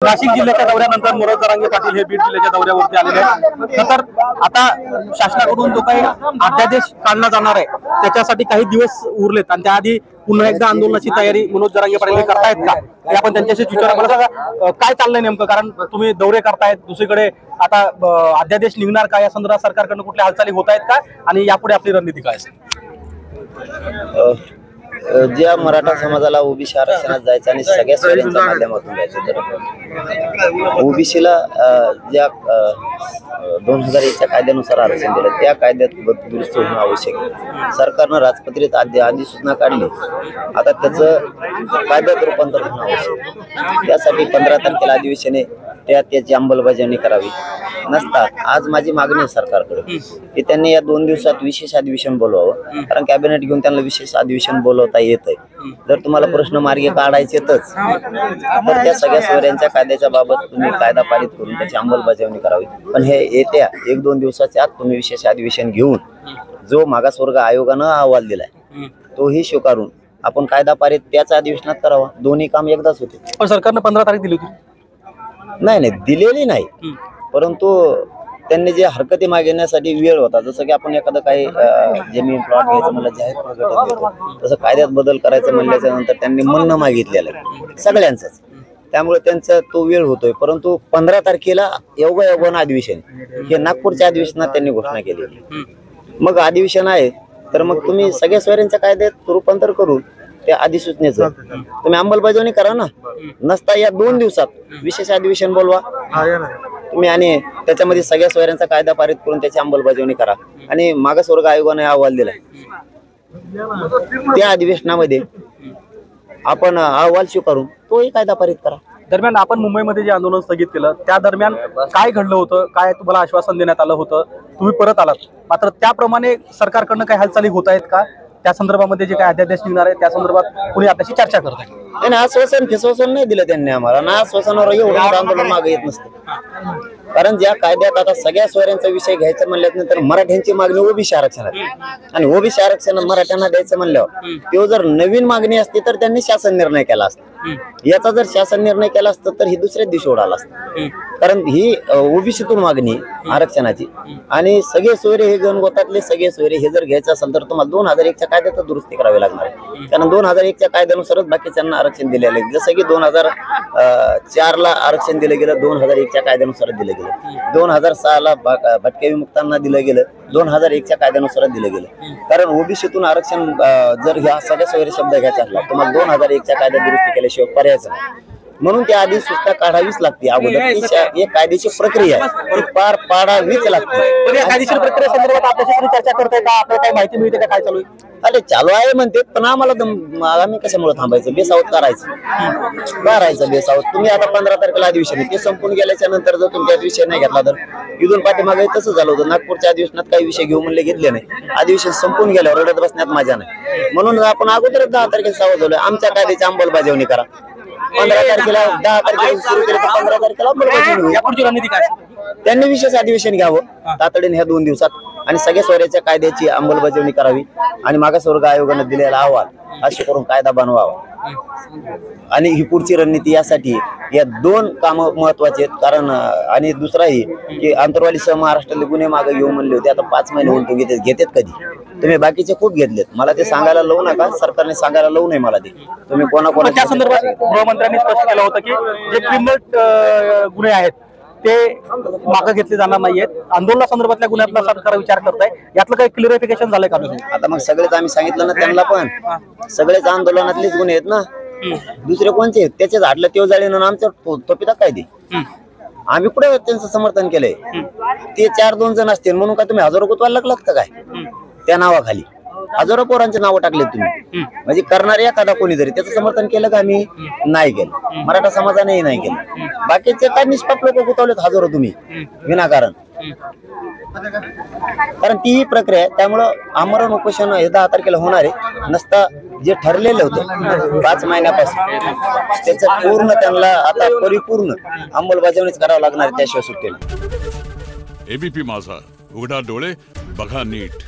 नाशिक जिल्ह्याच्या दौऱ्यानंतर मनोज जरांगे पाटील हे बीड जिल्ह्याच्या दौऱ्यावरती आलेले आहेत। तर आता शासनाकडून जो काही अध्यादेश काढला जाणार आहे त्याच्यासाठी काही दिवस उरलेत आणि त्याआधी पुन्हा एकदा आंदोलनाची तयारी मनोज जरांगे पाटील करतायत का हे आपण त्यांच्याशी विचारूया। मला सांगा काय चाललंय नेमकं, कारण तुम्ही दौरे करतायत, दुसरीकडे आता अध्यादेश निघणार का या संदर्भात सरकारकडून कुठल्या हालचाली होत आहेत का आणि यापुढे आपली रणनीती काय असेल? ज्या मराठा समाजाला ओबीसी आरक्षणात जायचं आणि सगळ्या सोयींच्या माध्यमातून जायचं, तर ओबीसीला ज्या 2001च्या कायद्यानुसार आरक्षण दिलं त्या कायद्यात दुरुस्ती होणं आवश्यक आहे। सरकारनं राजपत्रित अधिसूचना काढली, आता त्याचं कायद्यात रूपांतर होणं आवश्यक आहे। त्यासाठी 15 तारखेला अधिवेशने त्याची अंमलबजावणी करावी। नसता आज माझी मागणी आहे सरकारकडे की त्यांनी या 2 दिवसात विशेष अधिवेशन बोलवावं, कारण कॅबिनेट घेऊन त्यांना विशेष अधिवेशन बोलवता येत आहे। जर तुम्हाला प्रश्न मार्गी काढायचेतच तर त्या सगळ्या सोयऱ्यांच्या कायद्याच्या बाबत तुम्ही कायदा पारित करून त्याची अंमलबजावणी करावी। पण हे येत्या 1-2 दिवसाच्या आत तुम्ही विशेष अधिवेशन घेऊन जो मागासवर्ग आयोगानं अहवाल दिलाय तोही स्वीकारून आपण कायदा पारित त्याच अधिवेशनात करावा। दोन्ही काम एकदाच होते। पण सरकारनं 15 तारीख दिली होती? नाही दिलेली नाही, परंतु त्यांनी जे हरकती मागण्यासाठी वेळ होता, जसं की आपण एखादं काही जमीन प्लॉट घ्यायचं म्हणलं जाहीर प्रकटन देतो, तसं कायद्यात बदल करायचं म्हणल्याच्या नंतर त्यांनी म्हणणं मागितलेलं आहे सगळ्यांचंच, त्यामुळे त्यांचा तो वेळ होतोय। परंतु 15 तारखेला योगायोगानं अधिवेशन हे नागपूरच्या अधिवेशनात त्यांनी घोषणा केली। मग अधिवेशन आहे तर मग तुम्ही सगळ्या सोयऱ्यांच्या कायद्यात रूपांतर करून त्या अधिसूचनेचं तुम्ही अंमलबजावणी करा ना। नसता या 2 दिवसात विशेष अधिवेशन बोलवा तुम्ही आणि त्याच्यामध्ये सगळ्या सोयऱ्यांचा कायदा पारित करून त्याची अंमलबजावणी करा। आणि मागासवर्ग आयोगाने अहवाल दिलाय त्या अधिवेशनामध्ये आपण अहवाल स्वीकारून तोही कायदा पारित करा। दरम्यान आपण मुंबईमध्ये जे आंदोलन स्थगित केलं त्या दरम्यान काय घडलं होतं, काय तुम्हाला आश्वासन देण्यात आलं होतं, तुम्ही परत आलात, मात्र त्याप्रमाणे सरकारकडनं काही हालचाली होत आहेत का? त्या संदर्भामध्ये जे काही अध्यादेश निघणार आहे त्या संदर्भात कुणी आपल्याशी चर्चा करत आहे? त्यांनी आश्वासन फिसवासन नाही दिलं त्यांनी आम्हाला, ना आश्वासनावर एवढं आंदोलन मागे येत नसतं। कारण ज्या कायद्यात आता सगळ्या सोयऱ्यांचा विषय घ्यायचा म्हणल्यानंतर मराठ्यांची मागणी ओबीसी आरक्षणात आणि ओबीसी आरक्षण मराठ्यांना द्यायचं म्हणल्यावर तो जर नवीन मागणी असती तर त्यांनी शासन निर्णय केला असता। याचा जर शासन निर्णय केला असता तर ही दुसऱ्याच दिवशी उडाला असतं, कारण ही ओबीसीतून मागणी आरक्षणाची आणि सगळे सोयरे हे गणगोतातले सगळे सोयरे हे जर घ्यायचं असेल तर तुम्हाला 2001च्या कायद्यात दुरुस्ती करावी लागणार आहे। कारण 2001च्या कायद्यानुसारच बाकीच्यांना आरक्षण दिलेलं आहे, जसं की 2004ला आरक्षण दिलं गेलं, 2001च्या कायद्यानुसार दिलं गेलं, 2006ला भटक्या विमुक्तांना दिलं गेलं, 2001च्या कायद्यानुसार दिलं गेलं। कारण ओबीसीतून आरक्षण जर ह्या सगळ्या सोयरे शब्द घ्यायचा असला तुम्हाला 2001च्या कायद्यात दुरुस्ती केल्याशिवाय पर्यायच नाही, म्हणून त्या आधी सूचना काढावीच लागते। अगोदर ही कायदेशीर प्रक्रिया ती पार पाडावीच लागते। कायदेशीर प्रक्रिया संदर्भात आपल्याशी चर्चा करताय का? आपल्याला काही माहिती मिळते का काय चालू आहे? अरे चालू आहे म्हणते, पण आम्हाला आम्ही कशामुळे थांबायचं? बेसावत करायचं बेसावत। तुम्ही आता 15 तारखेला अधिवेशन ते संपून गेल्याच्या नंतर जर तुमच्या विषय नाही घेतला तर इथून पाठीमागे तसं झालं होतं। नागपूरच्या अधिवेशनात काही विषय घेऊ म्हणले घेतले नाही, अधिवेशन संपून गेल्यावर रडत बसण्यात मजा नाही, म्हणून आपण अगोदरच 10 तारखेला सावध झालोय आमच्या कायद्याची अंमलबजावणी करा। 15 तारखेला 10 तारखेला सुरू केलं तर 15 तारखेला अंमलबजावणी होईल। यापुढची रणनीती काय? त्यांनी विशेष अधिवेशन घ्यावं तातडीने ह्या 2 दिवसात आणि सगळ्या सोयऱ्याच्या कायद्याची अंमलबजावणी करावी आणि मागासवर्ग आयोगानं दिलेला अहवाल असे करून कायदा बनवावा। आणि ही पुढची रणनीती यासाठी या 2 काम महत्वाचे आहेत। कारण आणि दुसराही की आंतरवालीसह महाराष्ट्रातले गुन्हे मागे घेऊ म्हणले होते, आता 5 महिने होऊन घेतात कधी? तुम्ही बाकीचे खूप घेतलेत, मला ते सांगायला लावू नका, सरकारने सांगायला लावू नये मला ते तुम्ही कोणाकोणाच्या संदर्भात गृहमंत्र्यांनी स्पष्ट केलं होतं की जे क्रिमिनल गुन्हे आहेत ते मागे घेतले जाणार नाहीयेत, आंदोलना संदर्भातल्या गुन्ह्यातला सरकार विचार करताय, यातलं काही क्लिअरिफिकेशन झालंय का? आता मग सगळेच आम्ही सांगितलं ना त्यांना, पण सगळेच आंदोलनातलेच गुन्हे आहेत ना, दुसरे कोणते आहेत? त्याचे झाडलं तेव जाळीन आमच्या तोपिता काय दे? आम्ही कुठे त्यांचं समर्थन केलंय? ते 4-2 जण असतील म्हणून काय तुम्ही हजारो गुतवायला लागलात का काय? त्या नावाखाली हजारो पोरांचे नावं टाकले तुम्ही, म्हणजे करणारे एखादा कोणीतरी त्याचं समर्थन केलं का? आम्ही नाही केलं, मराठा समाजानेही नाही केलं। बाकीचे काय निष्पाप लोक गुतवलेत हजारो तुम्ही विनाकारण, कारण ती ही प्रक्रिया आहे। त्यामुळं आमरण उपोषण हे 10 तारखेला होणार आहे। नसता जे ठरलेलं होतं 5 महिन्यापासून त्याचं पूर्ण त्यांना आता परिपूर्ण अंमलबजावणीच करावं लागणार, त्याशिवाय सुटेल। एबीपी माझा, उघडा डोळे बघा नीट।